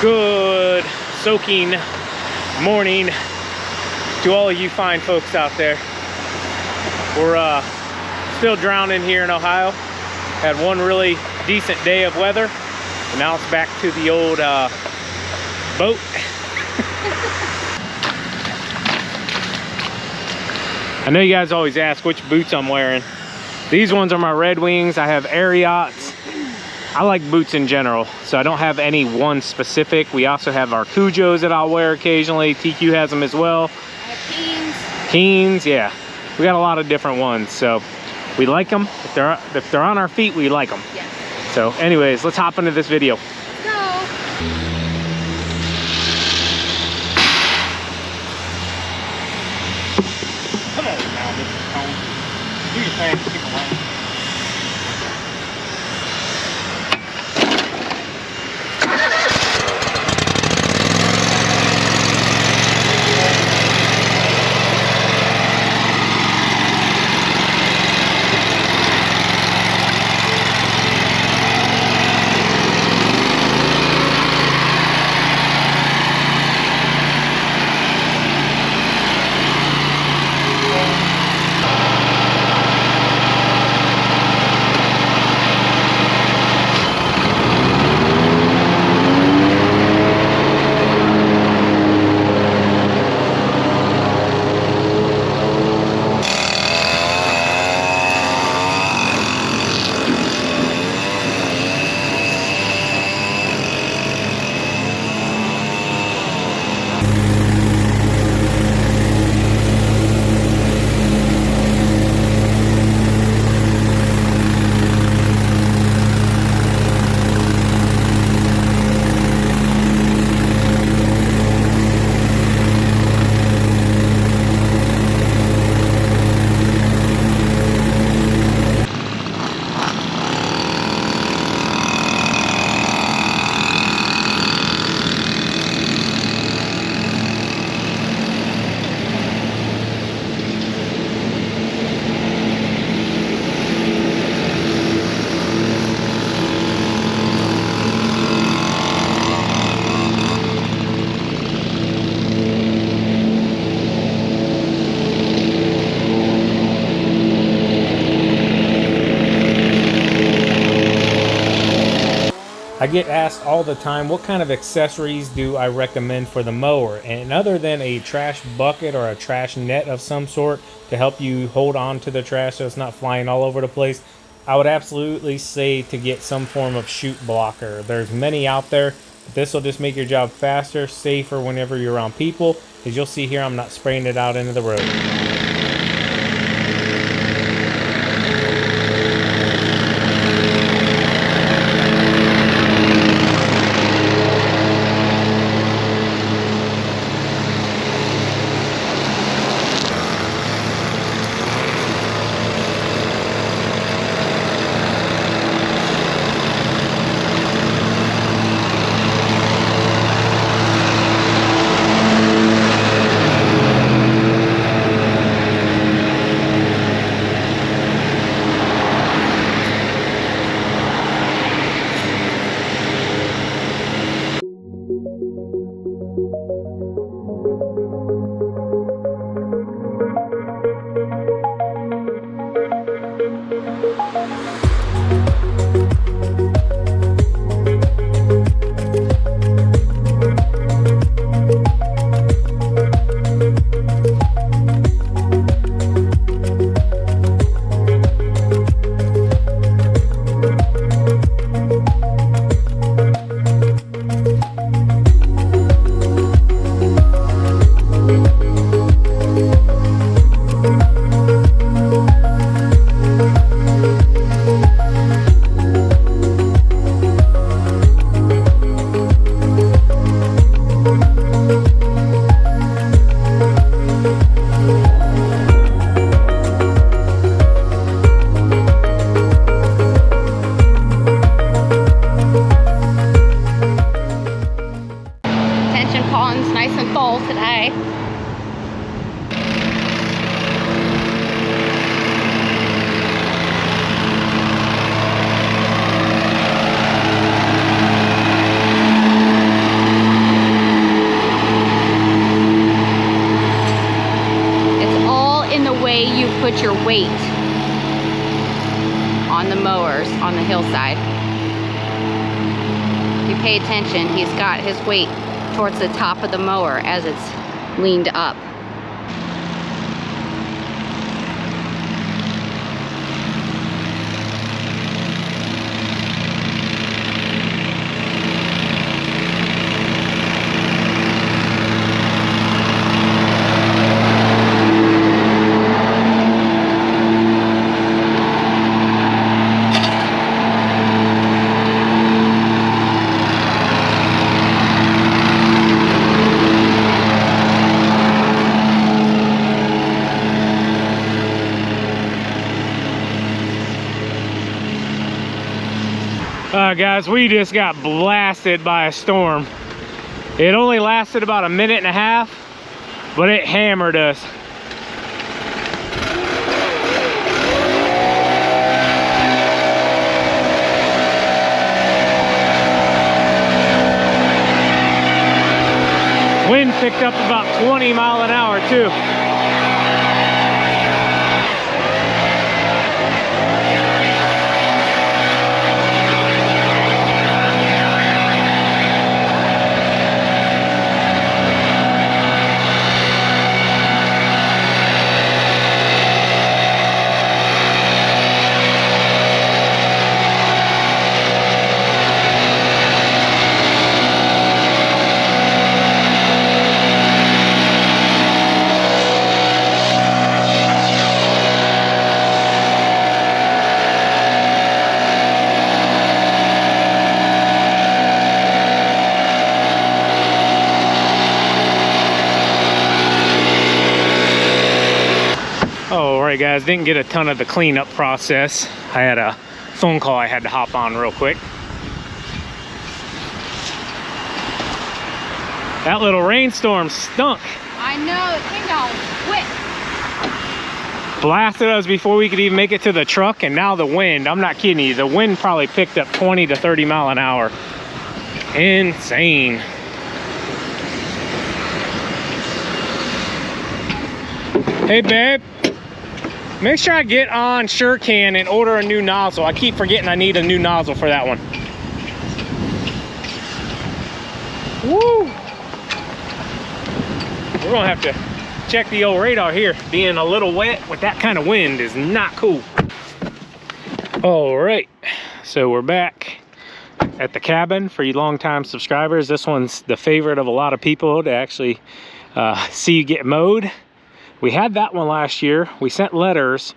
Good soaking morning to all of you fine folks out there. We're still drowning here in Ohio. Had one really decent day of weather, and now it's back to the old boat. I know you guys always ask which boots I'm wearing. These ones are my Red Wings. I have Ariats. I like boots in general, so I don't have any one specific. We also have our Cujos that I'll wear occasionally. TQ has them as well. I have Keens. Keens, yeah. We got a lot of different ones, so we like them. If they're on our feet, we like them. Yes. So anyways, let's hop into this video. Let's go. Come on now, Mrs. Cone. Do your thing, keep away. I get asked all the time, what kind of accessories do I recommend for the mower? And other than a trash bucket or a trash net of some sort to help you hold on to the trash so it's not flying all over the place, I would absolutely say to get some form of chute blocker. There's many out there. This will just make your job faster, safer whenever you're around people. As you'll see here, I'm not spraying it out into the road. way you put your weight on the mowers on the hillside. If you pay attention, he's got his weight towards the top of the mower as it's leaned up. Guys, we just got blasted by a storm. It only lasted about a minute and a half, but it hammered us. Wind picked up about 20 miles an hour too. Alright guys, didn't get a ton of the cleanup process. I had a phone call I had to hop on real quick. That little rainstorm stunk. I know, it came down quick. Blasted us before we could even make it to the truck, and now the wind, I'm not kidding you, the wind probably picked up 20 to 30 miles an hour. Insane. Hey babe, make sure I get on SureCan and order a new nozzle. I keep forgetting I need a new nozzle for that one. Woo! We're gonna have to check the old radar here. Being a little wet with that kind of wind is not cool. All right, so we're back at the cabin. For you longtime subscribers, this one's the favorite of a lot of people to actually see you get mowed. We had that one last year. We sent letters.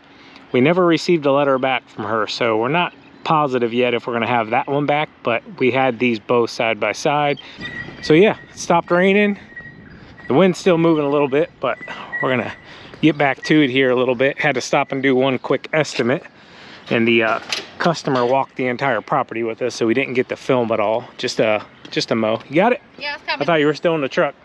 We never received a letter back from her, so we're not positive yet if we're gonna have that one back, but we had these both side by side. So yeah, it stopped raining. The wind's still moving a little bit, but we're gonna get back to it here a little bit. Had to stop and do one quick estimate, and the customer walked the entire property with us, so we didn't get to film at all. Just a mow. You got it? Yeah, it's coming. I thought you were still in the truck.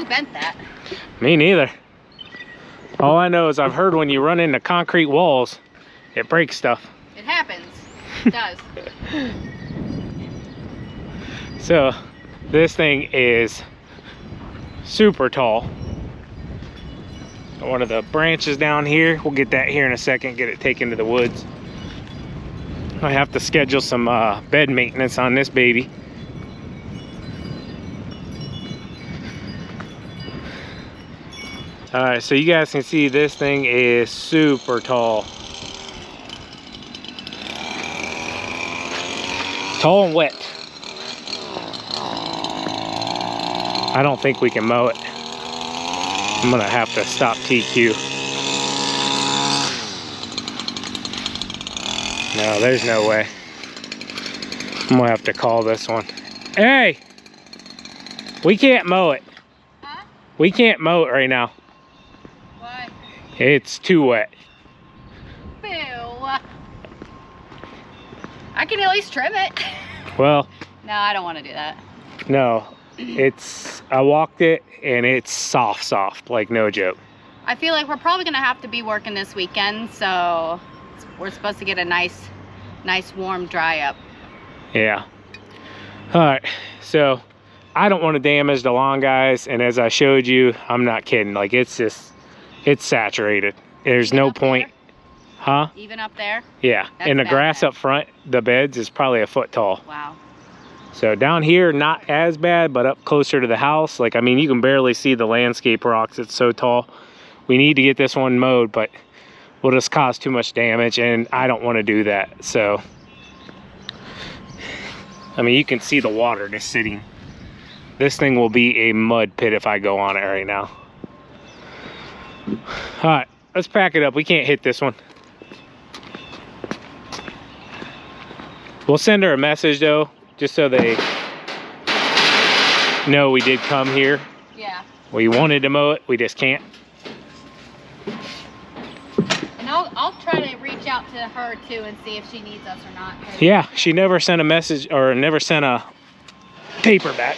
Bent that. Me neither. All I know is I've heard when you run into concrete walls, it breaks stuff. It happens. It does. So this thing is super tall. One of the branches down here, we'll get that here in a second, get it taken to the woods. I have to schedule some bed maintenance on this baby. All right, so you guys can see this thing is super tall. Tall and wet. I don't think we can mow it. I'm gonna have to stop TQ. No, there's no way. I'm gonna have to call this one. Hey! We can't mow it. Huh? We can't mow it right now. Why? It's too wet. Boo. I can at least trim it. Well, No, I don't want to do that. no. I walked it and it's soft, like no joke. I feel like we're probably gonna have to be working this weekend, so we're supposed to get a nice warm dry up. Yeah. All right, so I don't want to damage the lawn, guys, and as I showed you, I'm not kidding. Like, it's saturated. There's Even no up point. there? Huh? Even up there? Yeah, That's and the bad grass then. up front, the beds is probably a foot tall. Wow. So down here, not as bad, but up closer to the house, like, I mean, you can barely see the landscape rocks. It's so tall. We need to get this one mowed, but will just cause too much damage, and I don't want to do that. So, I mean, you can see the water just sitting. This thing will be a mud pit if I go on it right now. All right, let's pack it up. We can't hit this one. We'll send her a message though, just so they know we did come here. Yeah. We wanted to mow it, we just can't. And I'll try to reach out to her too and see if she needs us or not. Yeah, she never sent a message or never sent a paper back.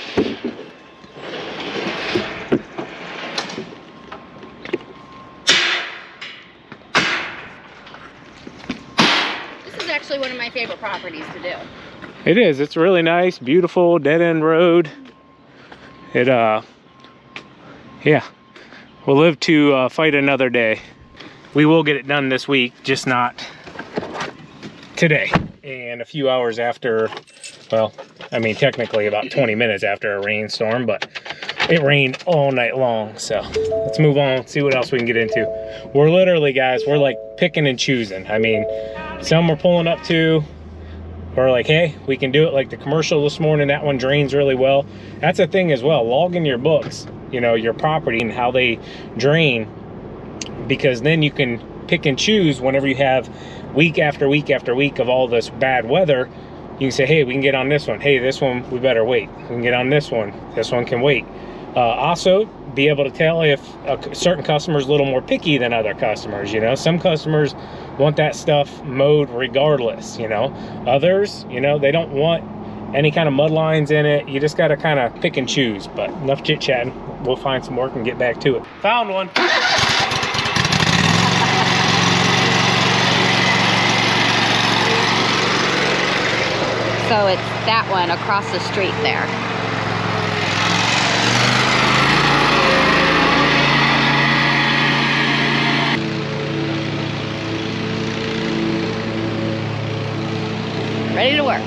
This is actually one of my favorite properties to do. It is, it's really nice, beautiful, dead end road. It, yeah, we'll live to fight another day. We will get it done this week, just not today. And a few hours after, well, I mean, technically about 20 minutes after a rainstorm, but it rained all night long. So let's move on, see what else we can get into. We're literally, guys, we're like picking and choosing. I mean, some we're pulling up to. We're like, hey, we can do it like the commercial this morning. That one drains really well. That's a thing as well. Log in your books, you know, your property and how they drain, because then you can pick and choose whenever you have week after week after week of all this bad weather. You can say, hey, we can get on this one. Hey, this one, we better wait. We can get on this one. This one can wait. Also, be able to tell if a certain customer is a little more picky than other customers. You know, some customers want that stuff mowed regardless, you know. Others, you know, they don't want any kind of mud lines in it. You just got to kind of pick and choose. But enough chit chatting. We'll find some work and get back to it. Found one. So it's that one across the street there. Ready to work.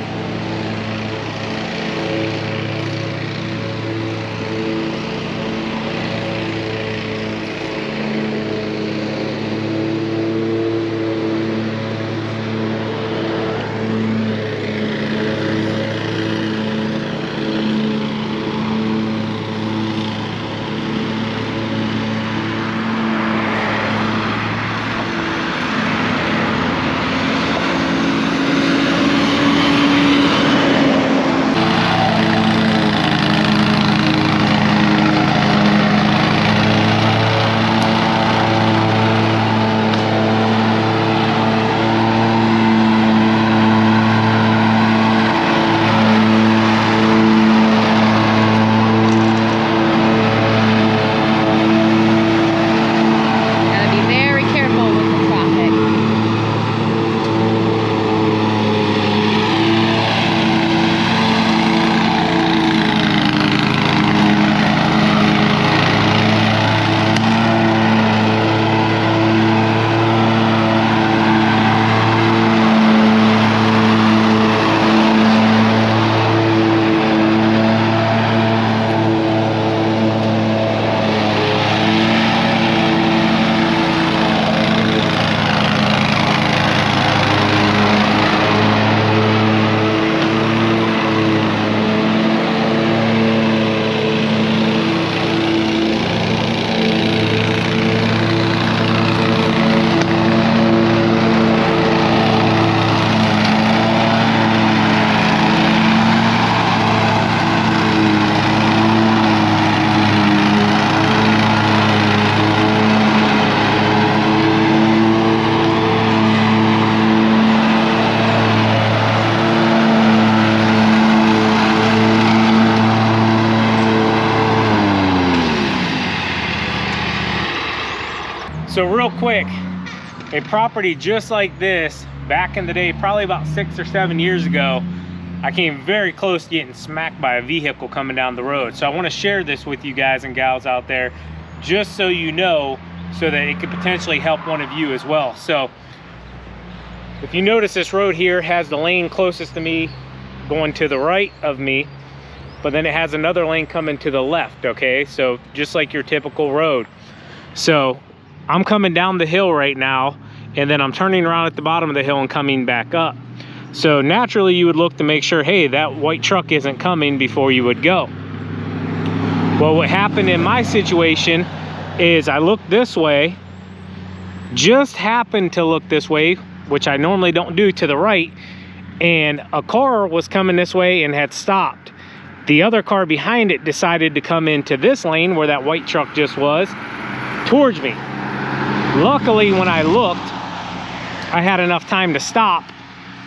So real quick, a property just like this back in the day, probably about 6 or 7 years ago, I came very close to getting smacked by a vehicle coming down the road. So I want to share this with you guys and gals out there, just so you know, so that it could potentially help one of you as well. So if you notice, this road here has the lane closest to me going to the right of me, but then it has another lane coming to the left, okay? So just like your typical road. So I'm coming down the hill right now, and then I'm turning around at the bottom of the hill and coming back up. So naturally you would look to make sure, hey, that white truck isn't coming before you would go. Well, what happened in my situation is I looked this way, just happened to look this way, which I normally don't do, to the right, and a car was coming this way and had stopped. The other car behind it decided to come into this lane where that white truck just was, towards me. Luckily, when I looked, I had enough time to stop,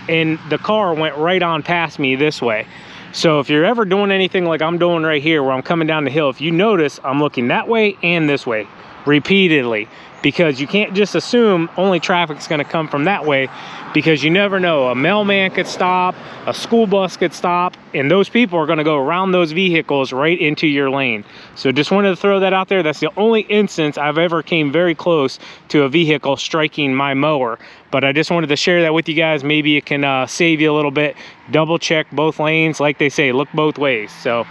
and the car went right on past me this way. So if you're ever doing anything like I'm doing right here, where I'm coming down the hill, if you notice, I'm looking that way and this way repeatedly, because you can't just assume only traffic's going to come from that way, because you never know. A mailman could stop, a school bus could stop, and those people are going to go around those vehicles right into your lane. So just wanted to throw that out there. That's the only instance I've ever came very close to a vehicle striking my mower, but I just wanted to share that with you guys. Maybe it can save you a little bit. Double check both lanes, like they say, look both ways. So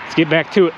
let's get back to it.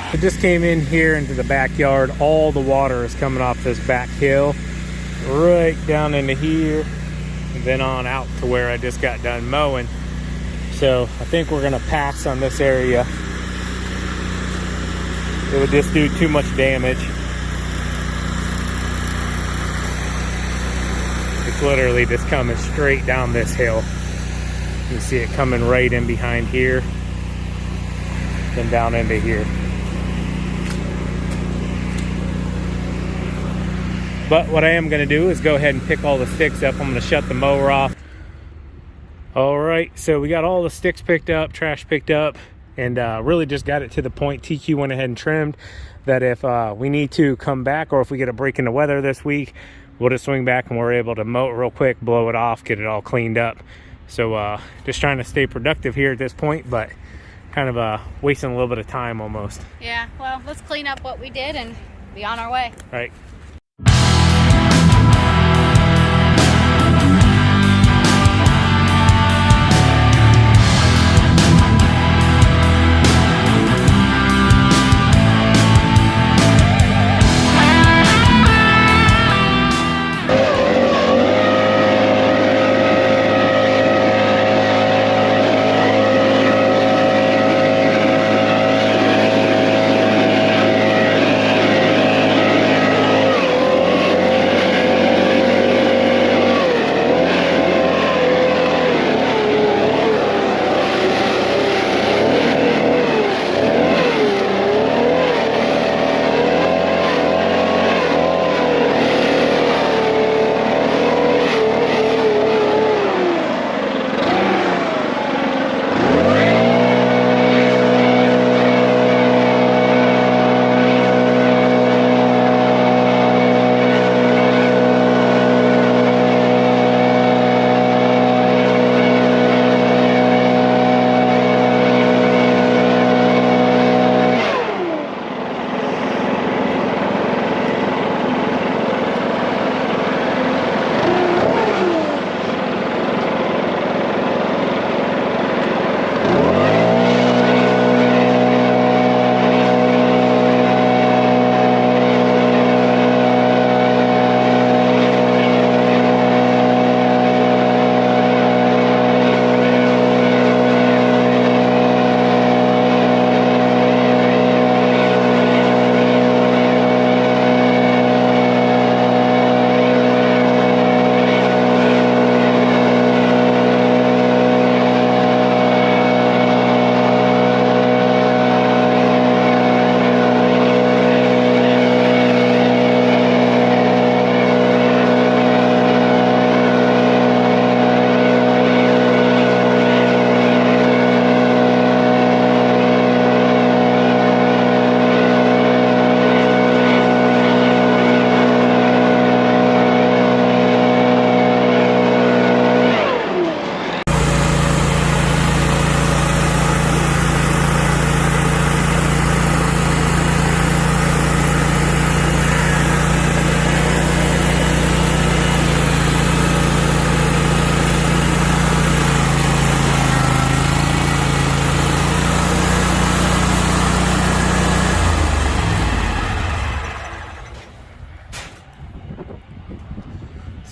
I just came in here into the backyard. All the water is coming off this back hill right down into here, and then on out to where I just got done mowing. So I think we're gonna pass on this area. It would just do too much damage. It's literally just coming straight down this hill. You can see it coming right in behind here, then down into here. But what I am going to do is go ahead and pick all the sticks up. I'm going to shut the mower off. All right, so we got all the sticks picked up, trash picked up, and really just got it to the point. TQ went ahead and trimmed that if we need to come back, or if we get a break in the weather this week, we'll just swing back and we're able to mow it real quick, blow it off, get it all cleaned up. So just trying to stay productive here at this point, but kind of wasting a little bit of time almost. Yeah, well, let's clean up what we did and be on our way. All right.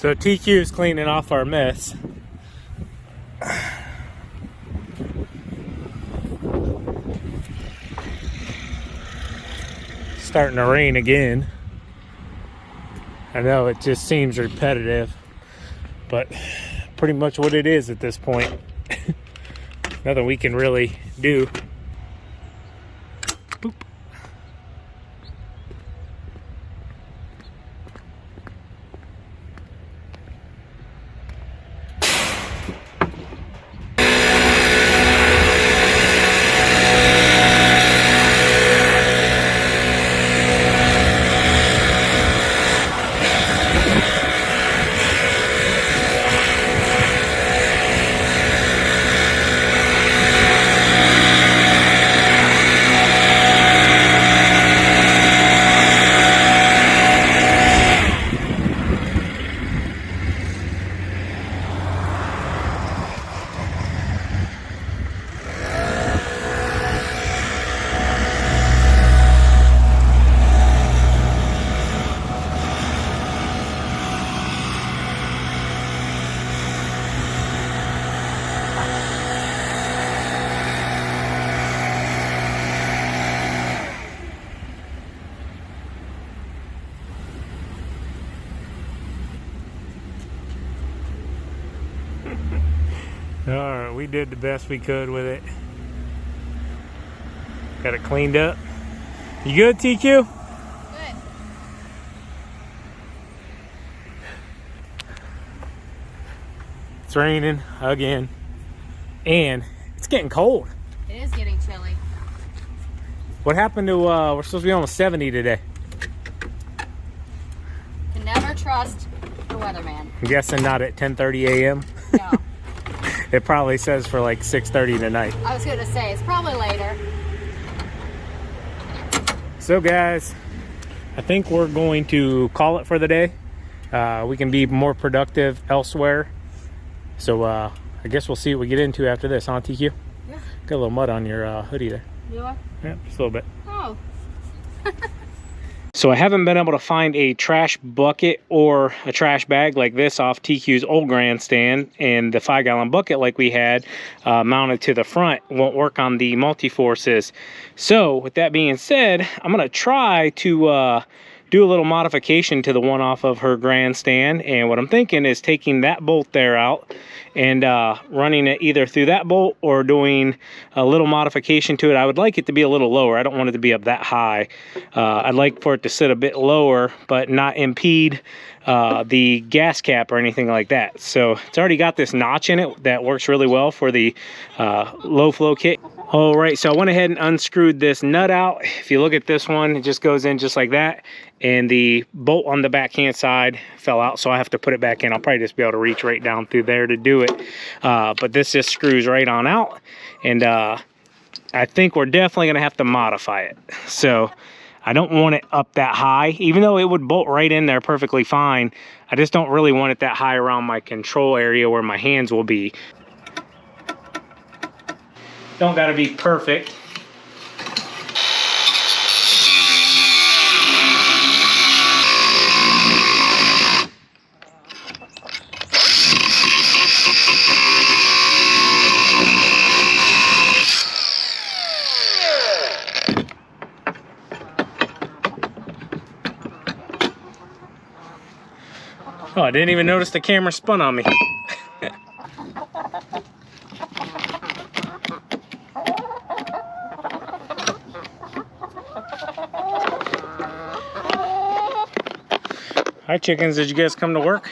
So TQ is cleaning off our mess. Starting to rain again. I know it just seems repetitive, but pretty much what it is at this point. Nothing we can really do. Boop. Alright, we did the best we could with it. Got it cleaned up. You good, TQ? Good. It's raining again. And it's getting cold. It is getting chilly. What happened to, we're supposed to be almost 70 today. Can never trust the weatherman. I'm guessing not at 10:30 a.m. No. It probably says for like 6:30 tonight. I was going to say, it's probably later. So guys, I think we're going to call it for the day. We can be more productive elsewhere. So I guess we'll see what we get into after this, huh, TQ? Yeah. Got a little mud on your hoodie there. You are? Yeah, just a little bit. Oh. So I haven't been able to find a trash bucket or a trash bag like this off TQ's old grandstand, and the 5-gallon bucket like we had mounted to the front won't work on the multi-forces. So with that being said, I'm gonna try to do a little modification to the one off of her grandstand, and what I'm thinking is taking that bolt there out and running it either through that bolt or doing a little modification to it. I would like it to be a little lower. I don't want it to be up that high. I'd like for it to sit a bit lower but not impede the gas cap or anything like that. So it's already got this notch in it that works really well for the low flow kit. All right, so I went ahead and unscrewed this nut out. If you look at this one, it just goes in just like that, and the bolt on the backhand side fell out, so I have to put it back in. I'll probably just be able to reach right down through there to do it, but this just screws right on out, and I think we're definitely gonna have to modify it. So I don't want it up that high, even though it would bolt right in there perfectly fine. I just don't really want it that high around my control area where my hands will be. Don't gotta be perfect. Oh, I didn't even notice the camera spun on me. Hi chickens, did you guys come to work?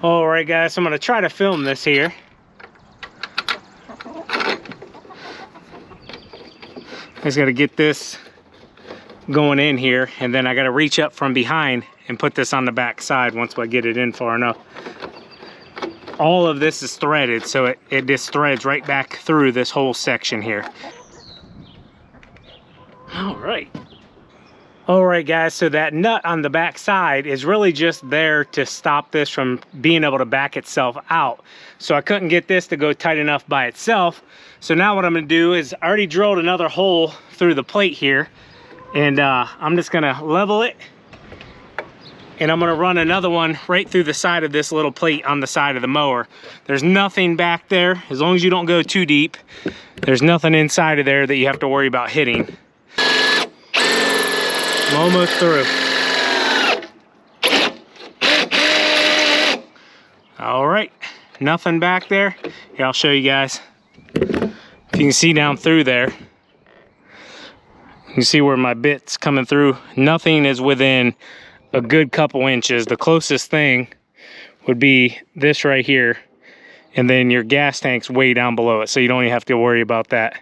All right guys, so I'm gonna try to film this here. I just got to get this going in here, and then I got to reach up from behind and put this on the back side once I get it in far enough. All of this is threaded, so it just threads right back through this whole section here. All right, guys, so that nut on the back side is really just there to stop this from being able to back itself out. So I couldn't get this to go tight enough by itself. So now what I'm gonna do is I already drilled another hole through the plate here, and I'm just gonna level it, and I'm gonna run another one right through the side of this little plate on the side of the mower. There's nothing back there. As long as you don't go too deep, there's nothing inside of there that you have to worry about hitting. I'm almost through. All right, nothing back there. Here, I'll show you guys. If you can see down through there, you can see where my bit's coming through. Nothing is within a good couple inches. The closest thing would be this right here, and then your gas tank's way down below it, so you don't even have to worry about that.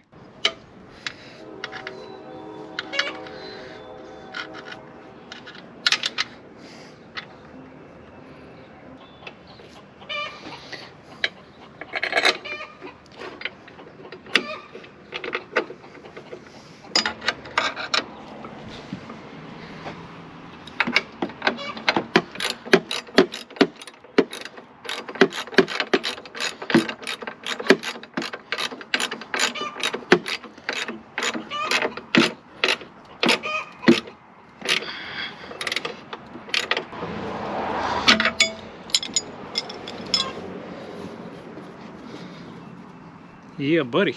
Yeah, buddy.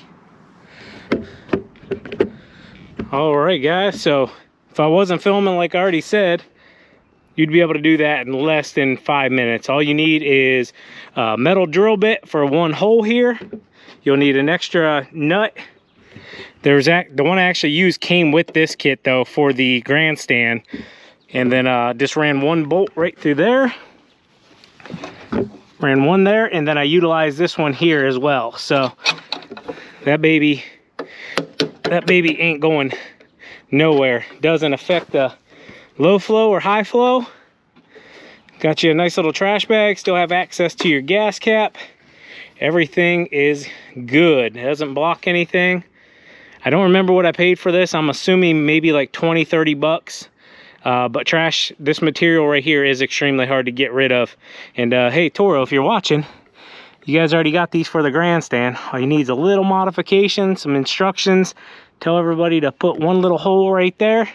All right, guys, so if I wasn't filming like I already said, you'd be able to do that in less than 5 minutes. All you need is a metal drill bit for one hole here. You'll need an extra nut. The one I actually used came with this kit though for the grandstand, and then just ran one bolt right through there, ran one there, and then I utilized this one here as well. So that baby ain't going nowhere. Doesn't affect the low flow or high flow. Got you a nice little trash bag. Still have access to your gas cap. Everything is good. It doesn't block anything. I don't remember what I paid for this. I'm assuming maybe like 20-30 bucks. But trash, this material right here is extremely hard to get rid of. And hey, Toro, if you're watching, you guys already got these for the grandstand. All you need is a little modification, some instructions. Tell everybody to put one little hole right there.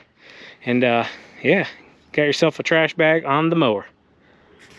And yeah, got yourself a trash bag on the mower.